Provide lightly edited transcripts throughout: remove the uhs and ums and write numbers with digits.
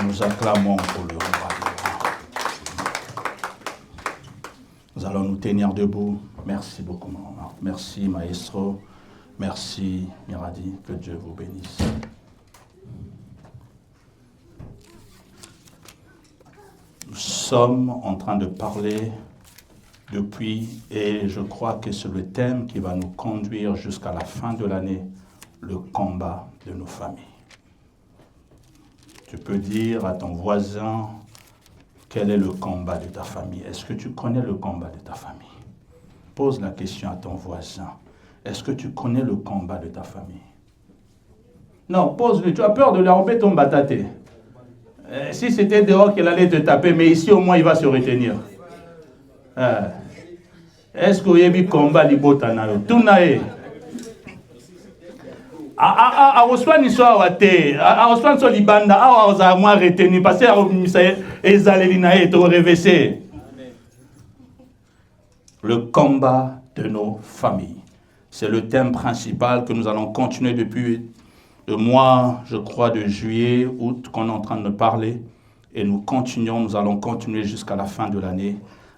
nous acclamons pour le roi. Nous allons nous tenir debout. Merci beaucoup, maman. Merci, maestro. Merci, Miradi. Que Dieu vous bénisse. Nous sommes en train de parler depuis, et je crois que c'est le thème qui va nous conduire jusqu'à la fin de l'année, le combat de nos familles. Tu peux dire à ton voisin, quel est le combat de ta famille? Est-ce que tu connais le combat de ta famille? Pose la question à ton voisin. Est-ce que tu connais le combat de ta famille? Non, pose-lui. Tu as peur de lui enlever ton bataté. Si c'était dehors qu'elle allait te taper, mais ici au moins il va se retenir. Est-ce que vous avez vu combat libotanayo? Tout nae. A reçoit une histoire à te. A reçoit une libanda. A osa moi retenu parce que ezalelina est au réveillé. Le combat de nos familles. C'est le thème principal que nous allons continuer depuis le mois, je crois, de juillet, août, qu'on est en train de parler. Et nous allons continuer jusqu'à la fin de l'année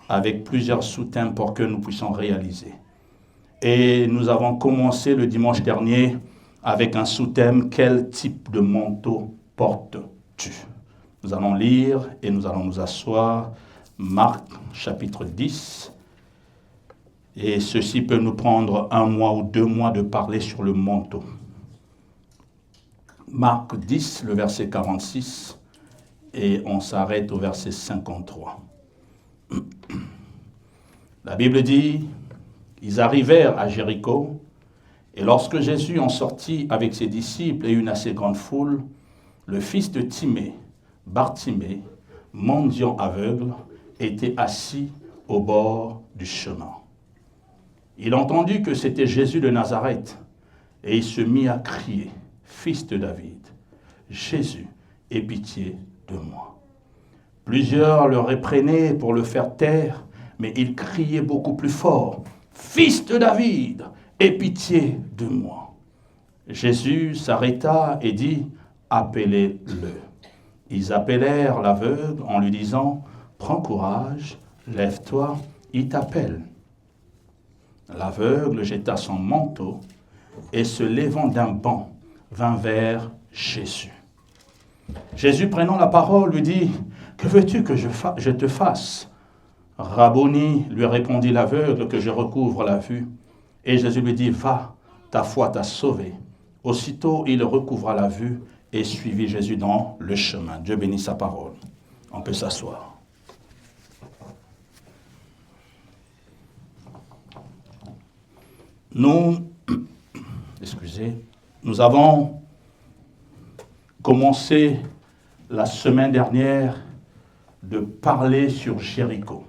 avec plusieurs sous-thèmes pour que nous puissions réaliser. Et nous avons commencé le dimanche dernier avec un sous-thème, quel type de manteau portes-tu? Nous allons lire et nous allons nous asseoir. Marc, chapitre 10. Et ceci peut nous prendre 1 mois ou 2 mois de parler sur le manteau. Marc 10, le verset 46, et on s'arrête au verset 53. La Bible dit, ils arrivèrent à Jéricho, et lorsque Jésus en sortit avec ses disciples et une assez grande foule, le fils de Timée, Bartimée, mendiant aveugle, était assis au bord du chemin. Il entendit que c'était Jésus de Nazareth, et il se mit à crier, « Fils de David, Jésus, aie pitié de moi. » Plusieurs le réprenaient pour le faire taire, mais il criait beaucoup plus fort, « Fils de David, aie pitié de moi. » Jésus s'arrêta et dit, « Appelez-le. » Ils appelèrent l'aveugle en lui disant, « Prends courage, lève-toi, il t'appelle. » L'aveugle jeta son manteau et se levant d'un bond, vint vers Jésus. Jésus, prenant la parole, lui dit, « Que veux-tu que je te fasse ?» « Rabboni, lui répondit l'aveugle, que je recouvre la vue. Et Jésus lui dit, « Va, ta foi t'a sauvé. » Aussitôt, il recouvra la vue et suivit Jésus dans le chemin. Dieu bénit sa parole. On peut s'asseoir. Nous avons commencé la semaine dernière de parler sur Jéricho.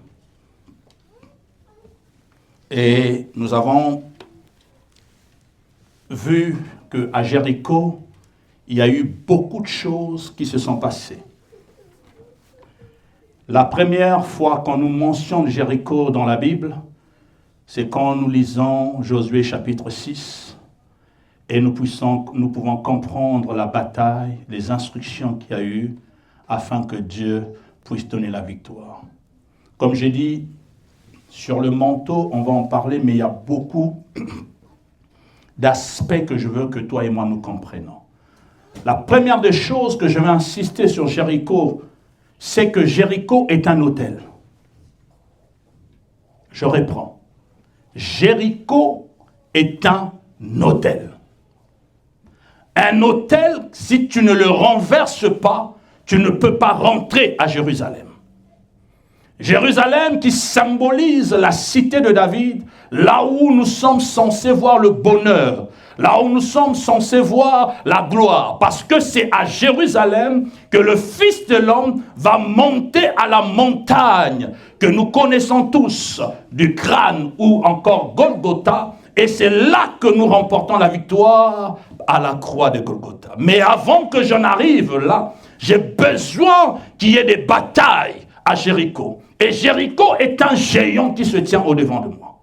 Et nous avons vu qu'à Jéricho, il y a eu beaucoup de choses qui se sont passées. La première fois qu'on nous mentionne Jéricho dans la Bible, c'est quand nous lisons Josué chapitre 6 et nous pouvons comprendre la bataille, les instructions qu'il y a eu afin que Dieu puisse donner la victoire. Comme j'ai dit, sur le manteau, on va en parler, mais il y a beaucoup d'aspects que je veux que toi et moi nous comprenions. La première des choses que je vais insister sur Jéricho, c'est que Jéricho est un hôtel. Je reprends. Jéricho est un hôtel. Un hôtel, si tu ne le renverses pas, tu ne peux pas rentrer à Jérusalem. Jérusalem qui symbolise la cité de David, là où nous sommes censés voir le bonheur, là où nous sommes censés voir la gloire, parce que c'est à Jérusalem que le Fils de l'homme va monter à la montagne que nous connaissons tous, du crâne ou encore Golgotha, et c'est là que nous remportons la victoire à la croix de Golgotha. Mais avant que j'en arrive là, j'ai besoin qu'il y ait des batailles à Jéricho. Et Jéricho est un géant qui se tient au-devant de moi.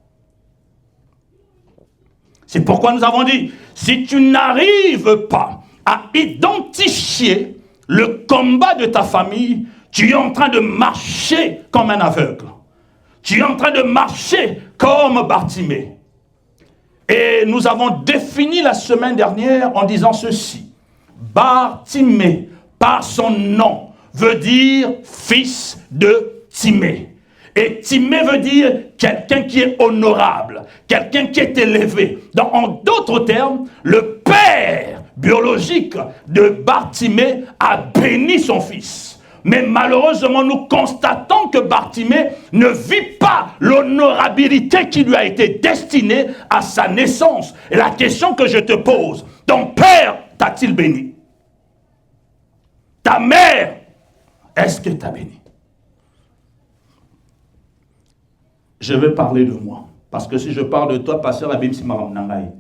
C'est pourquoi nous avons dit, si tu n'arrives pas à identifier le combat de ta famille, tu es en train de marcher comme un aveugle. Tu es en train de marcher comme Bartimée. Et nous avons défini la semaine dernière en disant ceci. Bartimée, par son nom, veut dire fils de Timée. Et Timée veut dire quelqu'un qui est honorable, quelqu'un qui est élevé. En d'autres termes, le père biologique de Bartimée a béni son fils. Mais malheureusement, nous constatons que Bartimée ne vit pas l'honorabilité qui lui a été destinée à sa naissance. Et la question que je te pose, ton père t'a-t-il béni? Ta mère, est-ce que t'a béni? Je vais parler de moi. Parce que si je parle de toi, pasteur Abim Simaram Nangaï,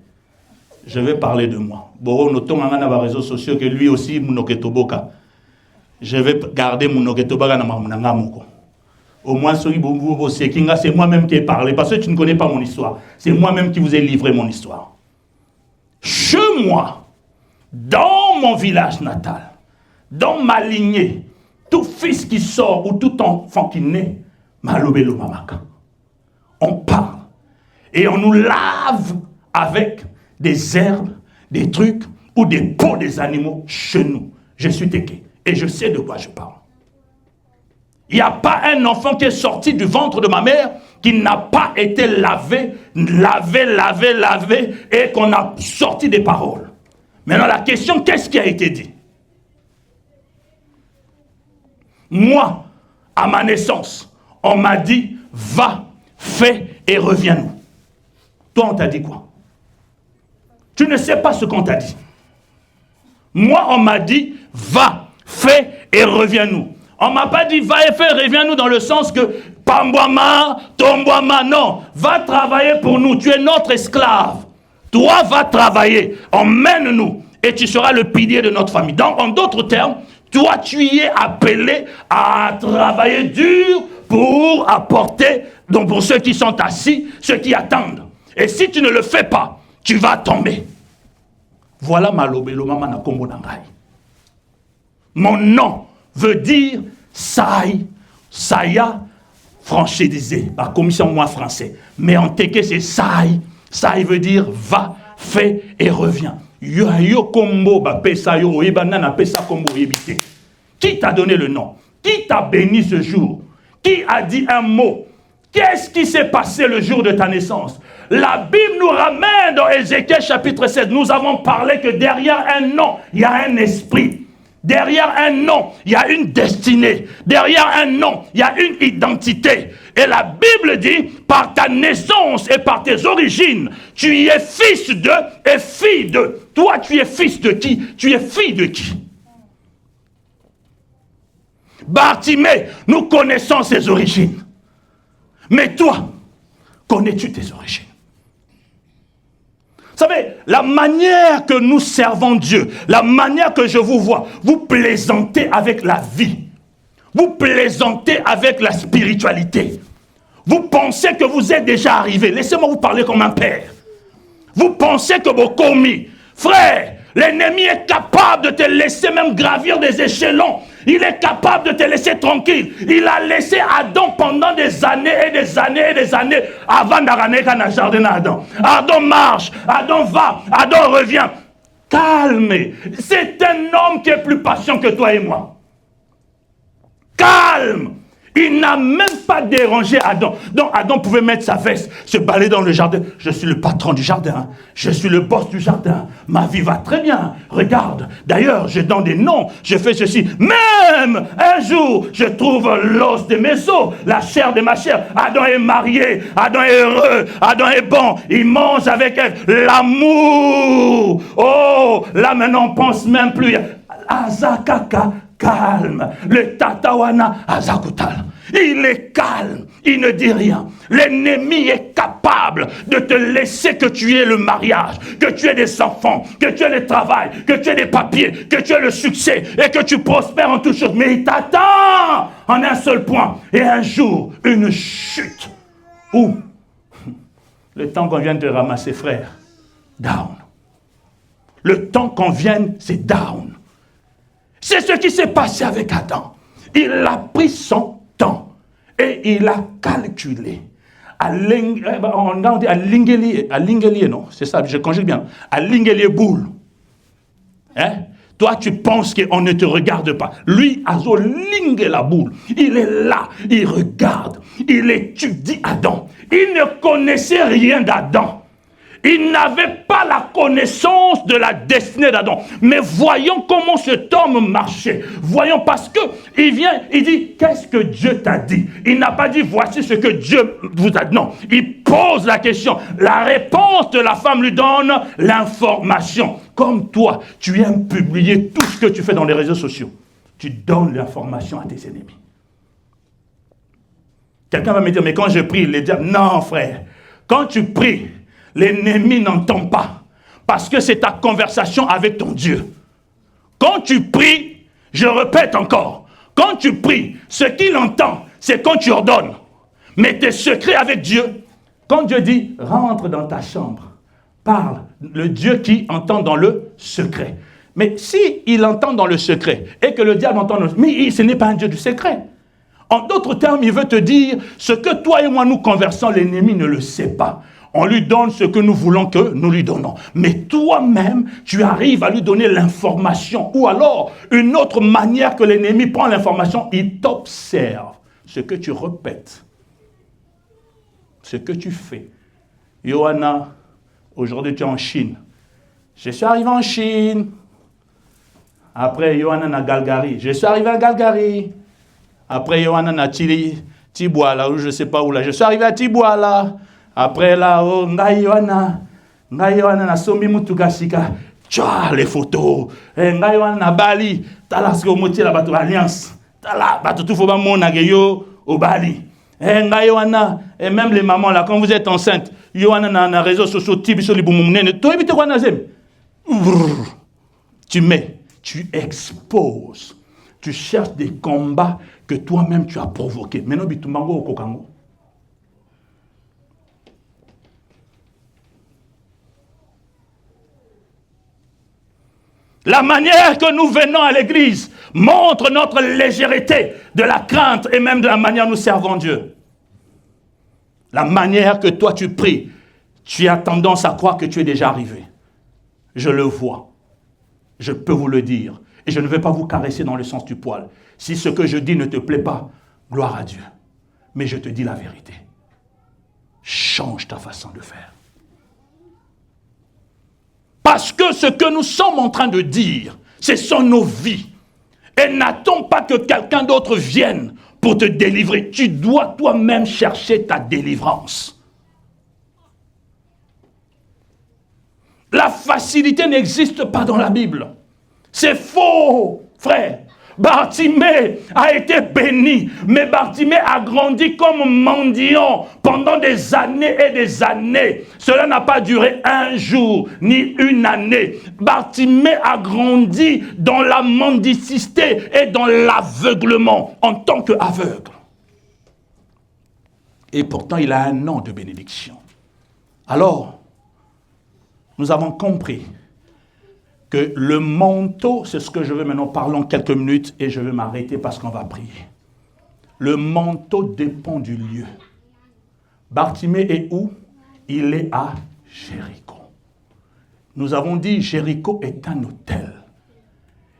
je vais parler de moi. Boro notons dans les réseaux sociaux que lui aussi, Mounoketoboka. Je vais garder Mounoketoboka dans ma Nangamo. Au moins, c'est moi-même qui ai parlé. Parce que tu ne connais pas mon histoire. C'est moi-même qui vous ai livré mon histoire. Chez moi, dans mon village natal, dans ma lignée, tout fils qui sort ou tout enfant qui naît, Malobelo Mamaka. On parle et on nous lave avec des herbes, des trucs ou des peaux des animaux chez nous. Je suis Téké et je sais de quoi je parle. Il n'y a pas un enfant qui est sorti du ventre de ma mère qui n'a pas été lavé et qu'on a sorti des paroles. Maintenant la question, qu'est-ce qui a été dit? Moi, à ma naissance, on m'a dit, va, fais et reviens-nous. Toi, on t'a dit quoi? Tu ne sais pas ce qu'on t'a dit. Moi, on m'a dit, va, fais et reviens-nous. On ne m'a pas dit, va et fais, reviens-nous dans le sens que, pambouama, tombouama, non. Va travailler pour nous, tu es notre esclave. Toi, va travailler, emmène-nous et tu seras le pilier de notre famille. Donc, en d'autres termes, toi, tu y es appelé à travailler dur pour apporter, donc pour ceux qui sont assis, ceux qui attendent. Et si tu ne le fais pas, tu vas tomber. Voilà ma lobelo mama na kombo nangai. Mon nom veut dire Saya, franchisé, la commission moi français. Mais en téké c'est Sai. Sai veut dire va, fais et reviens. Yo kombo ba pesa yo ebana na pesa kombo ebité. Qui t'a donné le nom? Qui t'a béni ce jour? Qui a dit un mot? Qu'est-ce qui s'est passé le jour de ta naissance? La Bible nous ramène dans Ézéchiel chapitre 7. Nous avons parlé que derrière un nom, il y a un esprit. Derrière un nom, il y a une destinée. Derrière un nom, il y a une identité. Et la Bible dit, par ta naissance et par tes origines, tu y es fils de et fille de. Toi, tu es fils de qui? Tu es fille de qui? Bartimée, nous connaissons ses origines. Mais toi, connais-tu tes origines? Vous savez, la manière que nous servons Dieu, la manière que je vous vois, vous plaisantez avec la vie. Vous plaisantez avec la spiritualité. Vous pensez que vous êtes déjà arrivé. Laissez-moi vous parler comme un père. Vous pensez que vos commis, frère, l'ennemi est capable de te laisser même gravir des échelons. Il est capable de te laisser tranquille. Il a laissé Adam pendant des années et des années et des années avant d'arraner dans le jardin d'Adam. Adam marche, Adam va, Adam revient. Calme. C'est un homme qui est plus patient que toi et moi. Calme. Il n'a même pas dérangé Adam. Donc Adam pouvait mettre sa veste, se balader dans le jardin. Je suis le patron du jardin. Je suis le boss du jardin. Ma vie va très bien. Regarde. D'ailleurs, je donne des noms. Je fais ceci. Même un jour, je trouve l'os de mes os, la chair de ma chair. Adam est marié. Adam est heureux. Adam est bon. Il mange avec elle. L'amour. Oh, là maintenant, on pense même plus. Azakaka. Calme, le tatawana azakutal. Il est calme, il ne dit rien. L'ennemi est capable de te laisser que tu aies le mariage, que tu aies des enfants, que tu aies le travail, que tu aies des papiers, que tu aies le succès et que tu prospères en toutes choses. Mais il t'attend en un seul point. Et un jour, une chute. Où le temps qu'on vienne te ramasser, frère, down. Le temps qu'on vienne, c'est down. C'est ce qui s'est passé avec Adam. Il a pris son temps et il a calculé. On a dit à Lingelier, non? C'est ça, je conjugue bien. À Lingelier boule. Hein? Toi, tu penses qu'on ne te regarde pas. Lui, Azo lingue la boule. Il est là, il regarde, il étudie Adam. Il ne connaissait rien d'Adam. Il n'avait pas la connaissance de la destinée d'Adam. Mais voyons comment cet homme marchait. Voyons, parce que il vient, il dit, qu'est-ce que Dieu t'a dit? Il n'a pas dit, voici ce que Dieu vous a dit. Non, il pose la question. La réponse de la femme lui donne l'information. Comme toi, tu aimes publier tout ce que tu fais dans les réseaux sociaux. Tu donnes l'information à tes ennemis. Quelqu'un va me dire, mais quand je prie, les diables... Non, frère. Quand tu pries, l'ennemi n'entend pas. Parce que c'est ta conversation avec ton Dieu. Quand tu pries, je répète encore, quand tu pries, ce qu'il entend, c'est quand tu ordonnes. Mais tes secrets avec Dieu, quand Dieu dit, rentre dans ta chambre, parle, le Dieu qui entend dans le secret. Mais si il entend dans le secret, et que le diable entend dans le secret, mais ce n'est pas un Dieu du secret. En d'autres termes, il veut te dire, ce que toi et moi nous conversons, l'ennemi ne le sait pas. On lui donne ce que nous voulons que nous lui donnons. Mais toi-même, tu arrives à lui donner l'information. Ou alors, une autre manière que l'ennemi prend l'information, il t'observe. Ce que tu répètes. Ce que tu fais. Johanna, aujourd'hui tu es en Chine. Je suis arrivé en Chine. Après, Johanna na Galgari. Je suis arrivé à Galgari. Après, Johanna na Tibouala, ou je ne sais pas où là. Je suis arrivé à Tibouala. Après là, oh, Ngaïwana na Sombi Mutukashika, tcha, les photos. Ngaïwana na Bali, talasko motier la bateau alliance. Tala, bateau tout faut pas mon nageyo au Bali. Ngaïwana, et même les mamans là, quand vous êtes enceinte, Yohana na réseaux sociaux, tibiso li boumounen, toi évite quoi nazem. Tu mets, tu exposes, tu cherches des combats que toi-même tu as provoqués. Maintenant, bitumbango au kokango. La manière que nous venons à l'église montre notre légèreté de la crainte et même de la manière dont nous servons Dieu. La manière que toi tu pries, tu as tendance à croire que tu es déjà arrivé. Je le vois. Je peux vous le dire. Et je ne vais pas vous caresser dans le sens du poil. Si ce que je dis ne te plaît pas, gloire à Dieu. Mais je te dis la vérité. Change ta façon de faire. Parce que ce que nous sommes en train de dire, ce sont nos vies. Et n'attends pas que quelqu'un d'autre vienne pour te délivrer. Tu dois toi-même chercher ta délivrance. La facilité n'existe pas dans la Bible. C'est faux, frère. Bartimée a été béni, mais Bartimée a grandi comme mendiant pendant des années et des années. Cela n'a pas duré un jour, ni une année. Bartimée a grandi dans la mendicité et dans l'aveuglement, en tant qu'aveugle. Et pourtant, il a un an de bénédiction. Alors, nous avons compris que le manteau, c'est ce que je veux maintenant parler en quelques minutes et je vais m'arrêter parce qu'on va prier. Le manteau dépend du lieu. Bartimée est où? Il est à Jéricho. Nous avons dit Jéricho est un hôtel.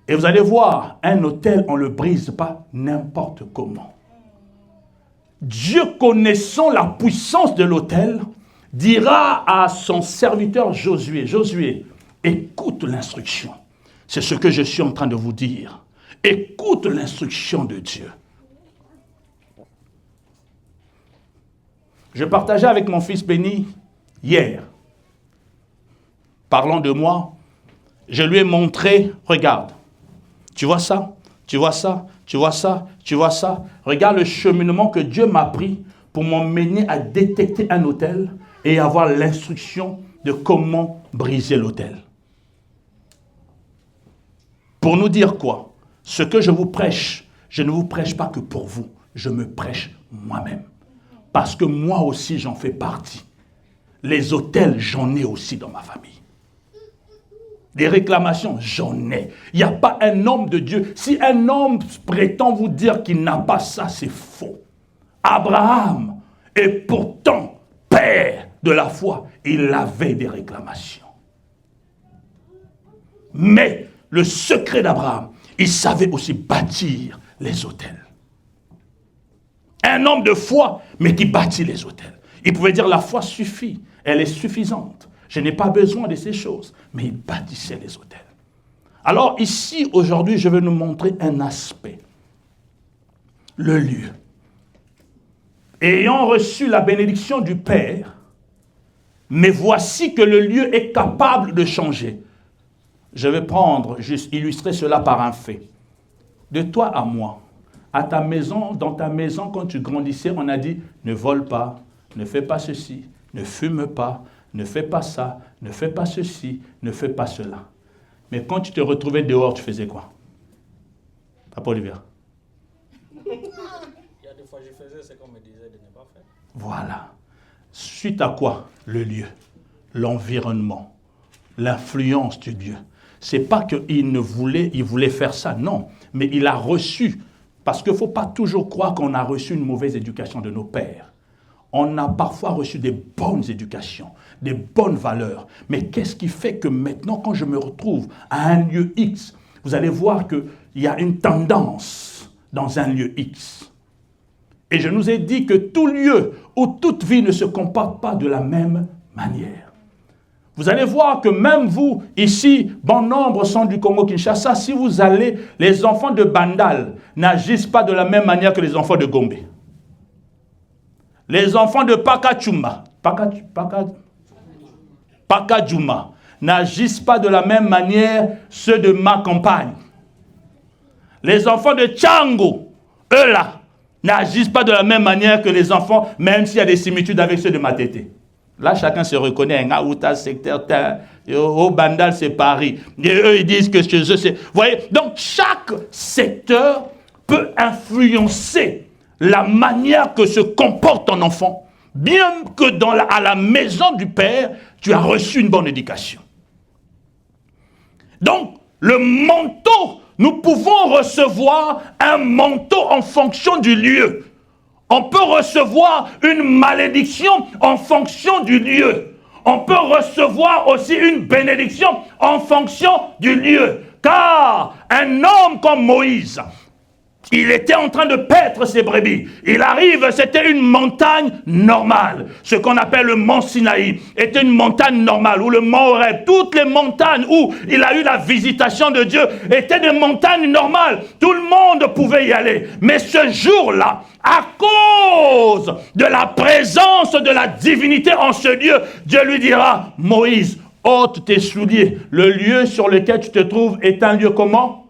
Et vous allez voir, un hôtel, on ne le brise pas n'importe comment. Dieu, connaissant la puissance de l'hôtel, dira à son serviteur Josué, Josué, écoute l'instruction. C'est ce que je suis en train de vous dire. Écoute l'instruction de Dieu. Je partageais avec mon fils béni hier. Parlant de moi, je lui ai montré, regarde, tu vois ça, tu vois ça, tu vois ça, tu vois ça. Regarde le cheminement que Dieu m'a pris pour m'emmener à détecter un autel et avoir l'instruction de comment briser l'autel. Pour nous dire quoi? Ce que je vous prêche, je ne vous prêche pas que pour vous, je me prêche moi-même. Parce que moi aussi j'en fais partie. Les autels, j'en ai aussi dans ma famille. Des réclamations, j'en ai. Il n'y a pas un homme de Dieu. Si un homme prétend vous dire qu'il n'a pas ça, c'est faux. Abraham est pourtant père de la foi. Il avait des réclamations. Mais le secret d'Abraham, il savait aussi bâtir les autels. Un homme de foi, mais qui bâtit les autels. Il pouvait dire la foi suffit, elle est suffisante. Je n'ai pas besoin de ces choses. Mais il bâtissait les autels. Alors ici, aujourd'hui, je vais nous montrer un aspect. Le lieu. Ayant reçu la bénédiction du Père, mais voici que le lieu est capable de changer. Je vais illustrer cela par un fait. De toi à moi, à ta maison, dans ta maison, quand tu grandissais, on a dit, ne vole pas, ne fais pas ceci, ne fume pas, ne fais pas ça, ne fais pas ceci, ne fais pas cela. Mais quand tu te retrouvais dehors, tu faisais quoi? Papa Olivier. Il y a des fois, je faisais ce qu'on me disait de ne pas faire. Voilà. Suite à quoi? Le lieu, l'environnement, l'influence du lieu. C'est pas qu'il voulait faire ça, non. Mais il a reçu, parce qu'il ne faut pas toujours croire qu'on a reçu une mauvaise éducation de nos pères. On a parfois reçu des bonnes éducations, des bonnes valeurs. Mais qu'est-ce qui fait que maintenant, quand je me retrouve à un lieu X, vous allez voir qu'il y a une tendance dans un lieu X. Et je nous ai dit que tout lieu ou toute vie ne se comporte pas de la même manière. Vous allez voir que même vous, ici, bon nombre sont du Congo-Kinshasa, si vous allez, les enfants de Bandal n'agissent pas de la même manière que les enfants de Gombe. Les enfants de Pakachuma, Pakajuma, n'agissent pas de la même manière ceux de ma campagne. Les enfants de Tchango, eux là, n'agissent pas de la même manière que les enfants, même s'il y a des similitudes avec ceux de Matete. Là, chacun se reconnaît. Un Aouta, secteur, au Bandal, c'est Paris. Et eux, ils disent que chez eux, c'est... Vous voyez? Donc, chaque secteur peut influencer la manière que se comporte ton enfant. Bien que à la maison du Père, tu as reçu une bonne éducation. Donc, le manteau, nous pouvons recevoir un manteau en fonction du lieu. On peut recevoir une malédiction en fonction du lieu. On peut recevoir aussi une bénédiction en fonction du lieu. Car un homme comme Moïse, il était en train de paître ses brebis. Il arrive, c'était une montagne normale. Ce qu'on appelle le mont Sinaï était une montagne normale. Ou le mont Horeb. Toutes les montagnes où il a eu la visitation de Dieu étaient des montagnes normales. Tout le monde pouvait y aller. Mais ce jour-là, à cause de la présence de la divinité en ce lieu, Dieu lui dira, Moïse, ôte tes souliers. Le lieu sur lequel tu te trouves est un lieu comment?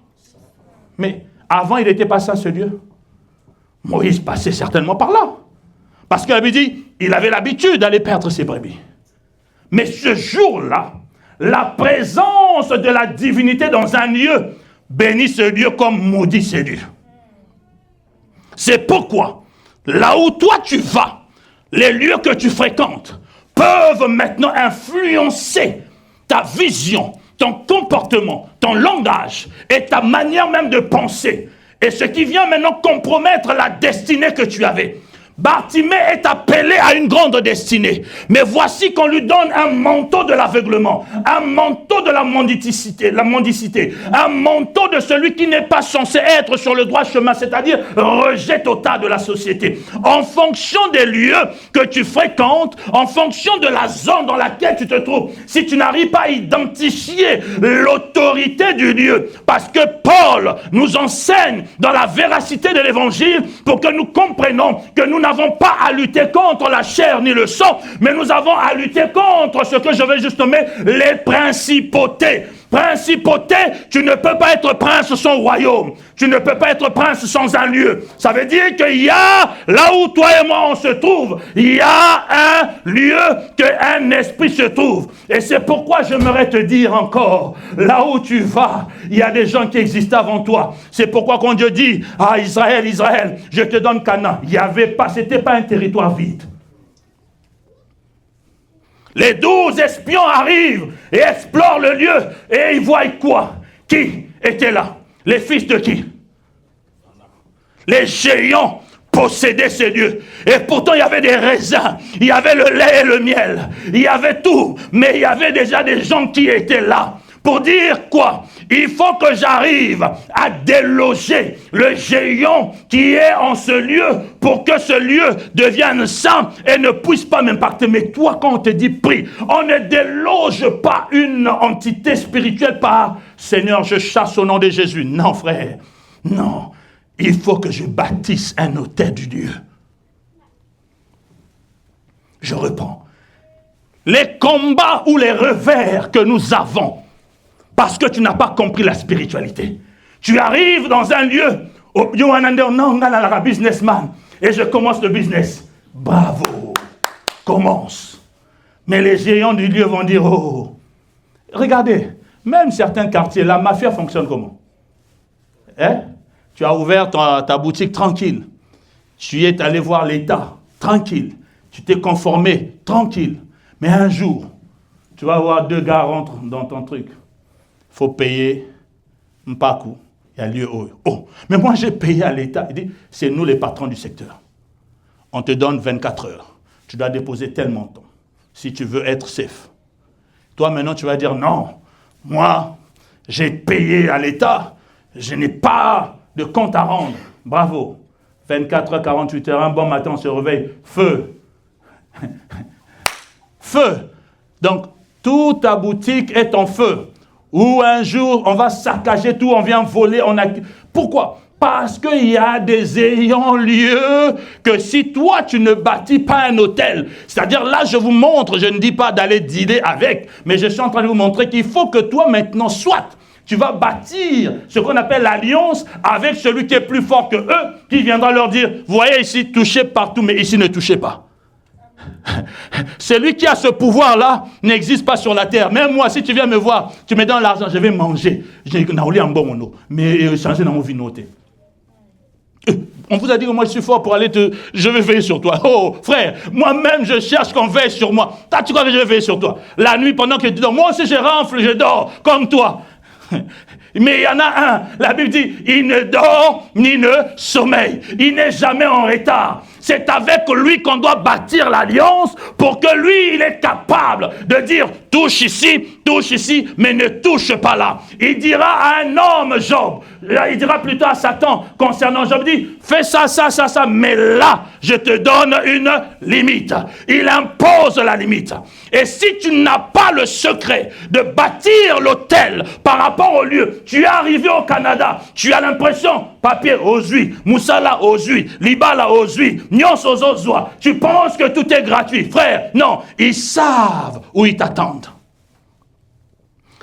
Mais avant, il n'était pas ça, ce lieu. Moïse passait certainement par là. Parce qu'il avait dit, il avait l'habitude d'aller perdre ses brebis. Mais ce jour-là, la présence de la divinité dans un lieu bénit ce lieu comme maudit ce lieu. C'est pourquoi, là où toi tu vas, les lieux que tu fréquentes peuvent maintenant influencer ta vision, ton comportement, ton langage et ta manière même de penser. Et ce qui vient maintenant compromettre la destinée que tu avais. Bartimée est appelé à une grande destinée. Mais voici qu'on lui donne un manteau de l'aveuglement, un manteau de la mendicité, un manteau de celui qui n'est pas censé être sur le droit chemin, c'est-à-dire rejet total de la société. En fonction des lieux que tu fréquentes, en fonction de la zone dans laquelle tu te trouves, si tu n'arrives pas à identifier l'autorité du lieu, parce que Paul nous enseigne dans la véracité de l'évangile pour que nous comprenions que nous n'avons pas à lutter contre la chair ni le sang, mais nous avons à lutter contre ce que je vais juste nommer les principautés. Principauté, tu ne peux pas être prince sans royaume. Tu ne peux pas être prince sans un lieu. Ça veut dire qu'il y a, là où toi et moi on se trouve, il y a un lieu qu'un esprit se trouve. Et c'est pourquoi j'aimerais te dire encore, là où tu vas, il y a des gens qui existent avant toi. C'est pourquoi quand Dieu dit, ah Israël, Israël, je te donne Canaan, il n'y avait pas, c'était pas un territoire vide. Les 12 espions arrivent et explorent le lieu. Et ils voient quoi? Qui était là? Les fils de qui? Les géants possédaient ces lieux. Et pourtant, il y avait des raisins, il y avait le lait et le miel, il y avait tout. Mais il y avait déjà des gens qui étaient là. Pour dire quoi? Il faut que j'arrive à déloger le géant qui est en ce lieu pour que ce lieu devienne saint et ne puisse pas m'impacter. Mais toi, quand on te dit prie, on ne déloge pas une entité spirituelle par Seigneur, je chasse au nom de Jésus. Non, frère. Non. Il faut que je bâtisse un autel du Dieu. Je reprends. Les combats ou les revers que nous avons, parce que tu n'as pas compris la spiritualité. Tu arrives dans un lieu, businessman, et je commence le business. Bravo, commence. Mais les géants du lieu vont dire, oh, regardez, même certains quartiers, la mafia fonctionne comment? Hein? Tu as ouvert ta boutique tranquille. Tu es allé voir l'État, tranquille. Tu t'es conformé, tranquille. Mais un jour, tu vas voir 2 gars rentrent dans ton truc. Il faut payer un coup. Il y a lieu haut. Oh, mais moi j'ai payé à l'État. Il dit, c'est nous les patrons du secteur. On te donne 24 heures. Tu dois déposer tel montant. Si tu veux être safe. Toi maintenant tu vas dire, non, moi j'ai payé à l'État. Je n'ai pas de compte à rendre. Bravo. 24 heures, 48 heures, un bon matin on se réveille. Feu. Feu. Donc, toute ta boutique est en feu. Ou un jour, on va saccager tout, on vient voler. Pourquoi? Parce qu'il y a des ayants lieu que si toi, tu ne bâtis pas un hôtel, c'est-à-dire là, je vous montre, je ne dis pas d'aller dealer avec, mais je suis en train de vous montrer qu'il faut que toi, maintenant, tu vas bâtir ce qu'on appelle l'alliance avec celui qui est plus fort que eux, qui viendra leur dire, vous voyez ici, touchez partout, mais ici, ne touchez pas. Celui qui a ce pouvoir-là n'existe pas sur la terre. Même moi, si tu viens me voir, tu me donnes l'argent, je vais manger. Mais changer dans mon vinoté. On vous a dit que moi je suis fort pour aller je vais veiller sur toi. Oh frère, moi-même je cherche qu'on veille sur moi. Toi, tu crois que je vais veiller sur toi? La nuit pendant que tu dors, moi aussi je renfle, je dors comme toi. Mais il y en a un, la Bible dit, il ne dort ni ne sommeille. Il n'est jamais en retard. C'est avec lui qu'on doit bâtir l'alliance pour que lui, il est capable de dire, touche ici, mais ne touche pas là. Il dira à un homme, Job, il dira plutôt à Satan, concernant Job, il dit, fais ça, mais là, je te donne une limite. Il impose la limite. Et si tu n'as pas le secret de bâtir l'hôtel par rapport au lieu, tu es arrivé au Canada, tu as l'impression, papier ozui, Moussala ozui, Libala ozui, Nyons ozozwa, tu penses que tout est gratuit. Frère, non, ils savent où ils t'attendent.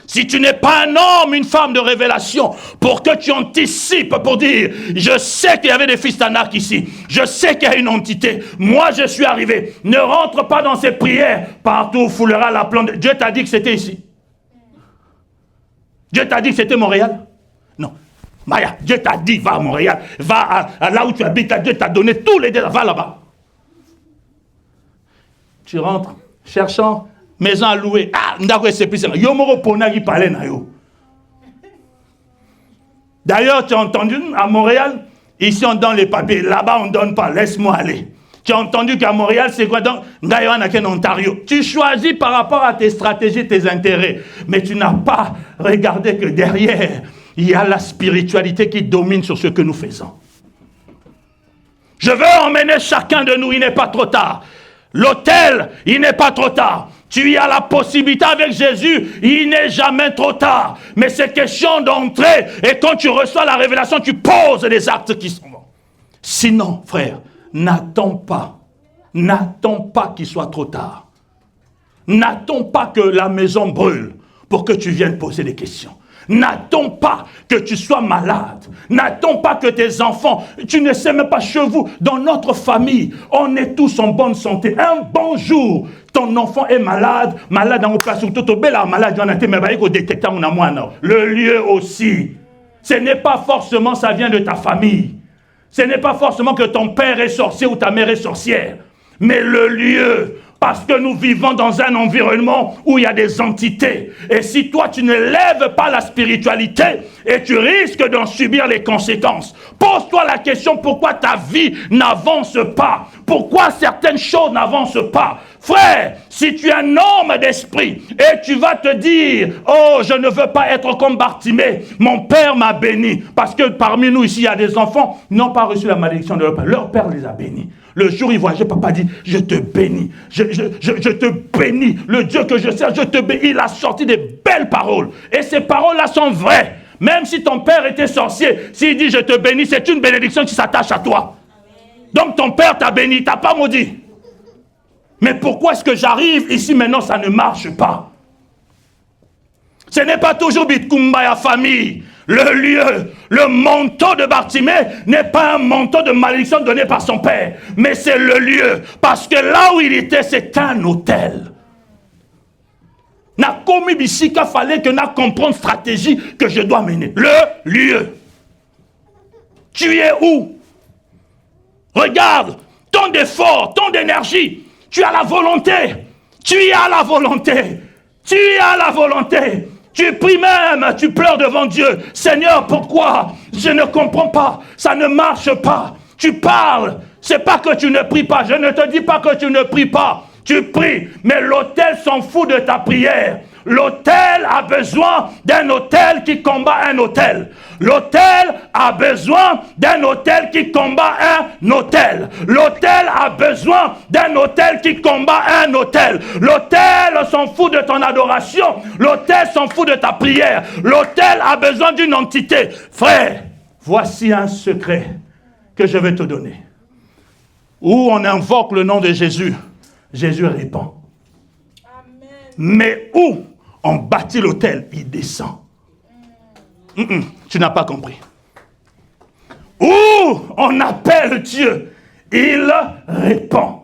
Si tu n'es pas un homme, une femme de révélation, pour que tu anticipes, pour dire, je sais qu'il y avait des fils d'Anak ici, je sais qu'il y a une entité, moi je suis arrivé, ne rentre pas dans ces prières, partout foulera la plante. Dieu t'a dit que c'était ici. Dieu t'a dit que c'était Montréal. Non. Maya, Dieu t'a dit, va à Montréal, va à là où tu habites, Dieu t'a donné tous les détails, va là-bas. Tu rentres, cherchant maison à louer. Ah, d'ailleurs, tu as entendu à Montréal, ici on donne les papiers, là-bas on ne donne pas, laisse-moi aller. Tu as entendu qu'à Montréal, c'est quoi donc en Ontario. Tu choisis par rapport à tes stratégies, tes intérêts, mais tu n'as pas regardé que derrière, il y a la spiritualité qui domine sur ce que nous faisons. Je veux emmener chacun de nous, il n'est pas trop tard. L'autel, il n'est pas trop tard. Tu y as la possibilité avec Jésus, il n'est jamais trop tard. Mais c'est question d'entrer et quand tu reçois la révélation, tu poses les actes qui sont bons. Sinon, frère, n'attends pas qu'il soit trop tard. N'attends pas que la maison brûle pour que tu viennes poser des questions. N'attends pas que tu sois malade. N'attends pas que tes enfants, tu ne sais même pas chez vous, dans notre famille, on est tous en bonne santé. Un bon jour, ton enfant est malade dans le place où tout est malade, le lieu aussi. Ce n'est pas forcément ça vient de ta famille. Ce n'est pas forcément que ton père est sorcier ou ta mère est sorcière. Mais le lieu, Parce que nous vivons dans un environnement où il y a des entités. Et si toi, tu ne lèves pas la spiritualité, et tu risques d'en subir les conséquences. Pose-toi la question, pourquoi ta vie n'avance pas? Pourquoi certaines choses n'avancent pas? Frère, si tu es un homme d'esprit et tu vas te dire, oh, je ne veux pas être comme Bartimée, mon père m'a béni. Parce que parmi nous ici, il y a des enfants qui n'ont pas reçu la malédiction de leur père. Leur père les a bénis. Le jour où ils voyaient, papa dit, je te bénis. Je te bénis. Le Dieu que je sers, je te bénis. Il a sorti des belles paroles. Et ces paroles-là sont vraies. Même si ton père était sorcier, s'il dit je te bénis, c'est une bénédiction qui s'attache à toi. Donc ton père t'a béni, t'a pas maudit. Mais pourquoi est-ce que j'arrive ici maintenant, ça ne marche pas? Ce n'est pas toujours Bitkumbaya famille. Le lieu, le manteau de Bartimée n'est pas un manteau de malédiction donné par son père, mais c'est le lieu. Parce que là où il était, c'est un hôtel. N'a commis bisika fallait que n'a comprendre stratégie que je dois mener. Le lieu. Tu es où? Regarde, ton d'effort, ton d'énergie, tu as la volonté. Tu y as la volonté. Tu y as la volonté. Tu pries même, tu pleures devant Dieu. Seigneur, pourquoi? Je ne comprends pas. Ça ne marche pas. Tu parles. C'est pas que tu ne pries pas. Je ne te dis pas que tu ne pries pas. Tu pries, mais l'autel s'en fout de ta prière. L'autel a besoin d'un autel qui combat un autel. L'autel a besoin d'un autel qui combat un autel. L'autel a besoin d'un autel qui combat un autel. L'autel s'en fout de ton adoration. L'autel s'en fout de ta prière. L'autel a besoin d'une entité. Frère, voici un secret que je vais te donner. Où on invoque le nom de Jésus, Jésus répond. Amen. Mais où on bâtit l'autel, il descend. Tu n'as pas compris. Où on appelle Dieu, il répond.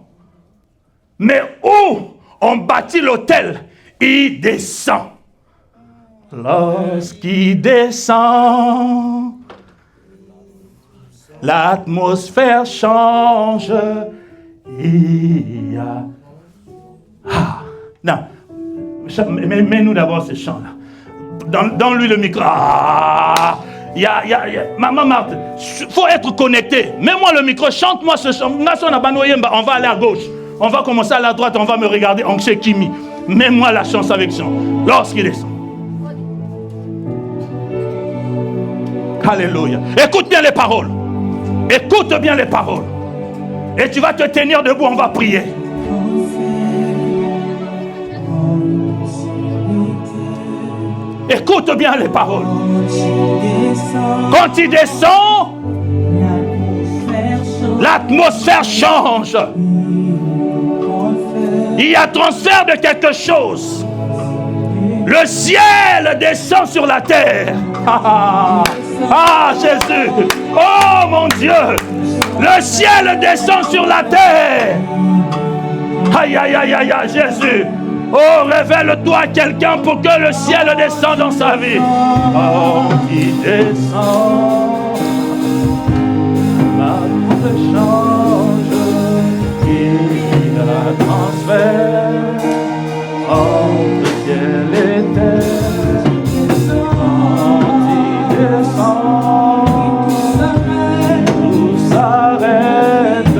Mais où on bâtit l'autel, il descend. Lorsqu'il descend, l'atmosphère change. Il y a... Ah, non. Mets-nous d'abord ce chant-là. Donne-lui le micro. Ah, Maman Marthe, il faut être connecté. Mets-moi le micro, chante-moi ce chant. On va aller à gauche. On va commencer à la droite, on va me regarder. On sait Kimi. Mets-moi la chance avec chant. Lorsqu'il descend. Alléluia. Écoute bien les paroles. Écoute bien les paroles. Et tu vas te tenir debout, on va prier. Écoute bien les paroles. Quand il descend, l'atmosphère change. Il y a transfert de quelque chose. Le ciel descend sur la terre. Ah, Jésus. Oh mon Dieu. Le ciel descend sur la terre. Aïe, aïe, aïe, aïe, aïe, Jésus. Oh, révèle-toi à quelqu'un pour que le ciel descende dans sa vie. Oh, il descend. La vie change. Il la transfert. Oh, le ciel et terre. Quand il descend, tout s'arrête.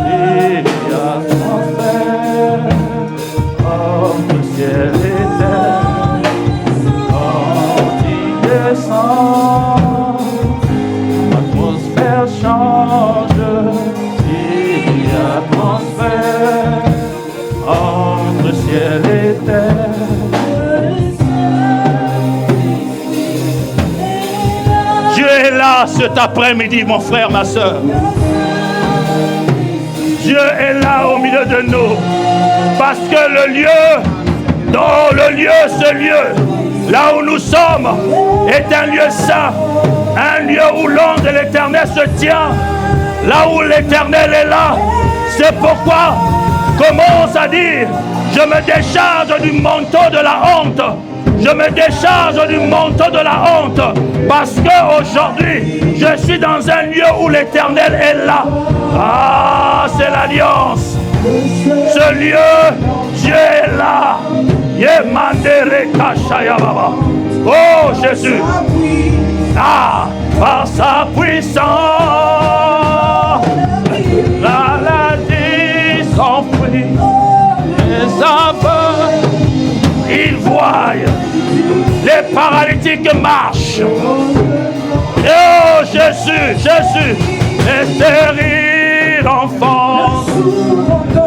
Il y a transfert. Oh, le ciel et terre. Quand il descend, l'atmosphère change. Il y a transfert entre ciel et terre. Dieu est là cet après-midi, mon frère, ma soeur. Dieu est là au milieu de nous. Parce que le lieu, dans le lieu, ce lieu, là où nous sommes, est un lieu saint. Un lieu où l'onde de l'Éternel se tient. Là où l'Éternel est là. C'est pourquoi commence à dire, je me décharge du manteau de la honte. Je me décharge du manteau de la honte. Parce qu'aujourd'hui, je suis dans un lieu où l'Éternel est là. Ah, c'est l'alliance. Ce lieu, Dieu est là. Oh Jésus. Ah, par sa puissance, maladie s'enfuit. Les aveugles, ils voient. Les paralytiques marchent. Oh Jésus, Jésus. Les stériles enfants,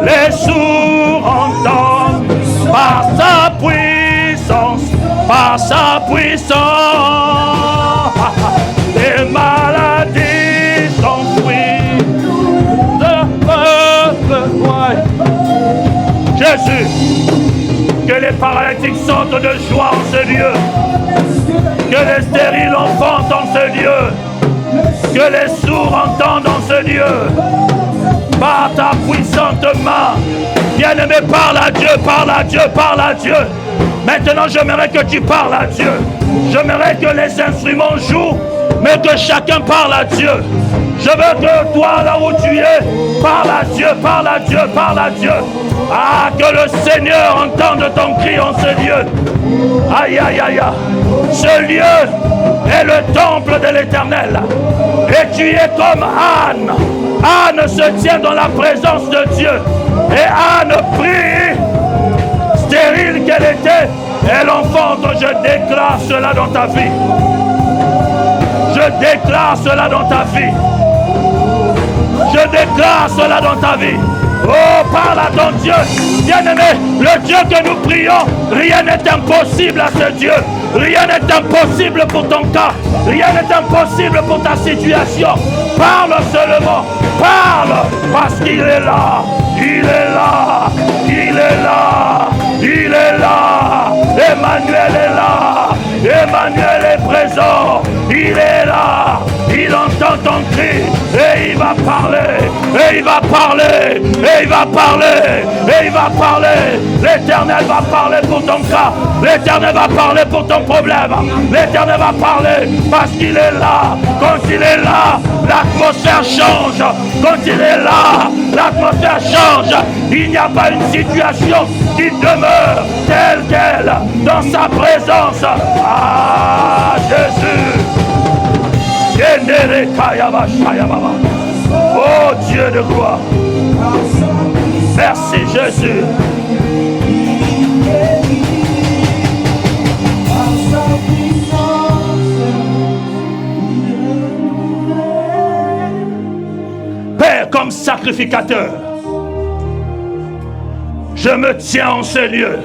les sourds entendent. Par sa puissance, par sa puissance, les maladies s'enfuient. Jésus, que les paralytiques sortent de joie en ce lieu, que les stériles entendent en ce lieu, que les sourds entendent en ce lieu. Par ta puissante main, bien-aimé, parle à Dieu, parle à Dieu, parle à Dieu. Maintenant, j'aimerais que tu parles à Dieu. J'aimerais que les instruments jouent, mais que chacun parle à Dieu. Je veux que toi, là où tu es, parle à Dieu, parle à Dieu, parle à Dieu. Ah, que le Seigneur entende ton cri en ce lieu. Aïe, aïe, aïe, aïe. Ce lieu est le temple de l'Éternel. Et tu es comme Anne. Anne se tient dans la présence de Dieu. Et Anne prie, stérile qu'elle était, elle enfante. Je déclare cela dans ta vie. Je déclare cela dans ta vie. Je déclare cela dans ta vie. Oh, parle à ton Dieu. Bien-aimé, le Dieu que nous prions, rien n'est impossible à ce Dieu. Rien n'est impossible pour ton cas. Rien n'est impossible pour ta situation. Parle seulement. Parle, parce qu'il est là. Il est là. Il est là. Il est là. Emmanuel est là. Emmanuel est présent. Il est là. Il entend ton cri. Et il va parler. Et il va parler. Et il va parler. Et il va parler. L'Éternel va parler pour ton cas. L'Éternel va parler pour ton problème. L'Éternel va parler parce qu'il est là. Quand il est là, l'atmosphère change. Quand il est là, l'atmosphère change. Il n'y a pas une situation qui demeure telle qu'elle dans sa présence. Ah, Jésus. Oh Dieu de gloire. Merci Jésus. Père, comme sacrificateur, je me tiens en ce lieu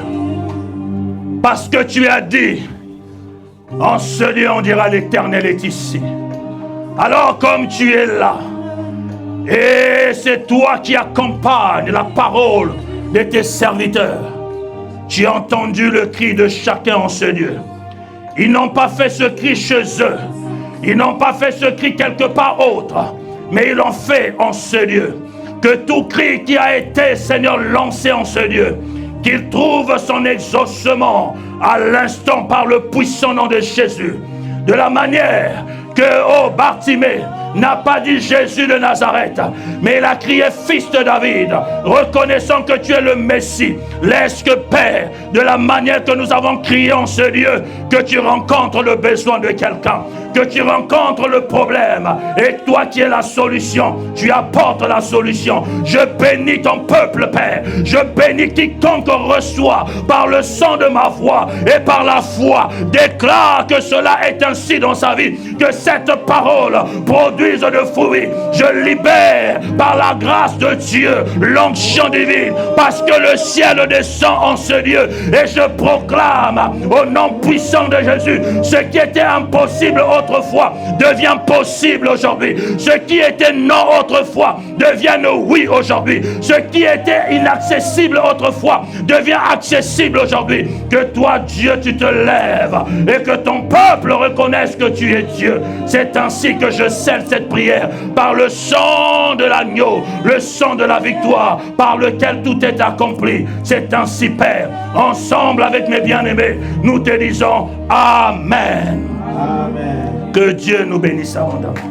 parce que tu as dit, en ce lieu on dira l'Éternel est ici. Alors comme tu es là, et c'est toi qui accompagnes la parole de tes serviteurs, tu as entendu le cri de chacun en ce lieu. Ils n'ont pas fait ce cri chez eux, ils n'ont pas fait ce cri quelque part autre, mais ils l'ont fait en ce lieu. Que tout cri qui a été, Seigneur, lancé en ce lieu, qu'il trouve son exaucement à l'instant par le puissant nom de Jésus. De la manière que, oh, Bartimée n'a pas dit Jésus de Nazareth, mais il a crié fils de David, reconnaissant que tu es le Messie. Laisse que, Père, de la manière que nous avons crié en ce lieu, que tu rencontres le besoin de quelqu'un, que tu rencontres le problème, et toi qui es la solution, tu apportes la solution. Je bénis ton peuple, Père. Je bénis quiconque reçoit par le sang de ma voix et par la foi. Déclare que cela est ainsi dans sa vie, que cette parole produise de fruits. Je libère par la grâce de Dieu l'onction divine, parce que le ciel descend en ce lieu, et je proclame au nom puissant de Jésus, ce qui était impossible autrefois devient possible aujourd'hui. Ce qui était non autrefois devient oui aujourd'hui. Ce qui était inaccessible autrefois devient accessible aujourd'hui. Que toi, Dieu, tu te lèves et que ton peuple reconnaisse que tu es Dieu. C'est ainsi que je scelle cette prière par le sang de l'agneau, le sang de la victoire, par lequel tout est accompli. C'est ainsi, Père. Ensemble avec mes bien-aimés, nous te disons Amen. Amen. Que Dieu nous bénisse abondamment.